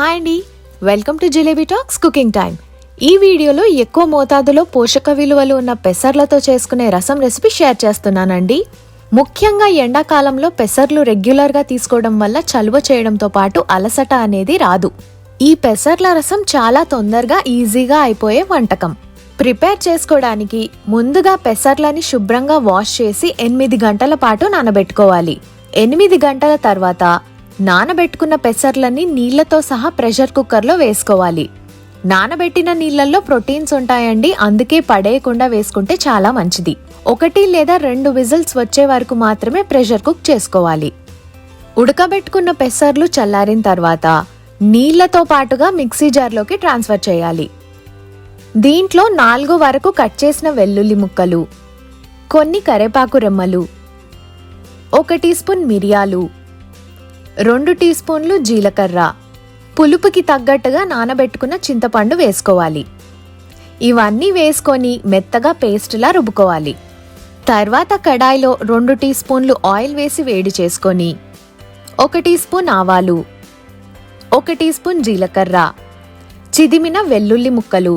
Hi అండి, welcome to జిలేబిటాక్స్ cooking time. ఈ వీడియోలో ఎక్కువ మోతాదులో పోషక విలువలు ఉన్న పెసర్లతో చేసుకునే రసం రెసిపీ షేర్ చేస్తున్నానండి. ముఖ్యంగా ఎండాకాలంలో పెసర్లు రెగ్యులర్గా తీసుకోవడం వల్ల చలువ చేయడంతో పాటు అలసట అనేది రాదు. ఈ పెసర్ల రసం చాలా తొందరగా ఈజీగా అయిపోయే వంటకం. ప్రిపేర్ చేసుకోవడానికి ముందుగా పెసర్లని శుభ్రంగా వాష్ చేసి 8 గంటల పాటు నానబెట్టుకోవాలి. 8 గంటల తర్వాత నానబెట్టుకున్న పెసర్లని నీళ్లతో సహా ప్రెషర్ కుక్కర్లో వేసుకోవాలి. నానబెట్టిన నీళ్లలో ప్రోటీన్స్ ఉంటాయండి, అందుకే పడేయకుండా వేసుకుంటే చాలా మంచిది. 1 లేదా 2 విజిల్స్ వచ్చే వరకు మాత్రమే ప్రెషర్ కుక్ చేసుకోవాలి. ఉడకబెట్టుకున్న పెసర్లు చల్లారిన తర్వాత నీళ్లతో పాటుగా మిక్సీ జార్లోకి ట్రాన్స్ఫర్ చేయాలి. దీంట్లో 4 వరకు కట్ చేసిన వెల్లుల్లి ముక్కలు, కొన్ని కరివేపాకు రెమ్మలు, 1 టీ స్పూన్ మిరియాలు, 2 టీ స్పూన్లు జీలకర్ర, పులుపుకి తగ్గట్టుగా నానబెట్టుకున్న చింతపండు వేసుకోవాలి. ఇవన్నీ వేసుకొని మెత్తగా పేస్ట్లా రుబ్బుకోవాలి. తర్వాత కడాయిలో 2 టీ స్పూన్లు ఆయిల్ వేసి వేడి చేసుకొని 1 టీ స్పూన్ ఆవాలు, 1 టీ స్పూన్ జీలకర్ర, చిదిమిన వెల్లుల్లి ముక్కలు,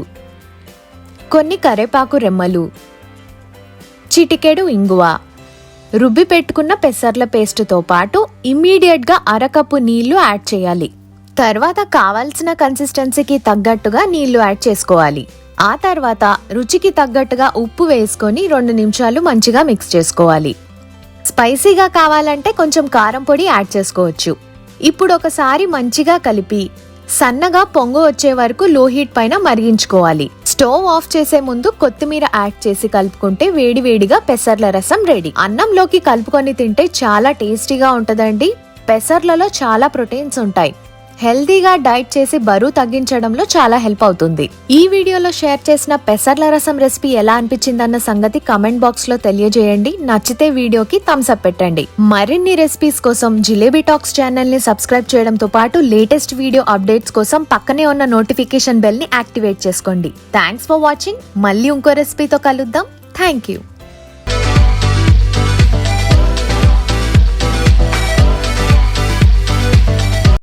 కొన్ని కరివేపాకు రెమ్మలు, చిటికెడు ఇంగువ, రుబ్బి పెట్టుకున్న పెసర్ల పేస్టుతో పాటు ఇమ్మీడియట్గా 1/2 కప్పు నీళ్లు యాడ్ చేయాలి. తర్వాత కావాల్సిన కన్సిస్టెన్సీకి తగ్గట్టుగా నీళ్లు యాడ్ చేసుకోవాలి. ఆ తర్వాత రుచికి తగ్గట్టుగా ఉప్పు వేసుకొని 2 నిమిషాలు మంచిగా మిక్స్ చేసుకోవాలి. స్పైసీగా కావాలంటే కొంచెం కారం పొడి యాడ్ చేసుకోవచ్చు. ఇప్పుడు ఒకసారి మంచిగా కలిపి సన్నగా పొంగు వచ్చే వరకు లో హీట్ పైన మరిగించుకోవాలి. స్టవ్ ఆఫ్ చేసే ముందు కొత్తిమీర యాడ్ చేసి కలుపుకుంటే వేడివేడిగా పెసర్ల రసం రెడీ. అన్నంలోకి కలుపుకొని తింటే చాలా టేస్టీగా ఉంటదండి. పెసర్లలో చాలా ప్రోటీన్స్ ఉంటాయి. హెల్తీగా డైట్ చేసి బరువు తగ్గించడంలో చాలా హెల్ప్ అవుతుంది. ఈ వీడియోలో షేర్ చేసిన పెసర్ల రసం రెసిపీ ఎలా అనిపించిందన్న సంగతి కమెంట్ బాక్స్ లో తెలియజేయండి. నచ్చితే వీడియోకి థమ్స్ అప్ పెట్టండి. మరిన్ని రెసిపీస్ కోసం జిలేబిటాక్స్ ఛానల్ ని సబ్స్క్రైబ్ చేయడంతో పాటు లేటెస్ట్ వీడియో అప్డేట్స్ కోసం పక్కనే ఉన్న నోటిఫికేషన్ బెల్ ని యాక్టివేట్ చేసుకోండి. Thanks for watching. మళ్ళీ ఇంకో రెసిపీతో కలుద్దాం. Thank you.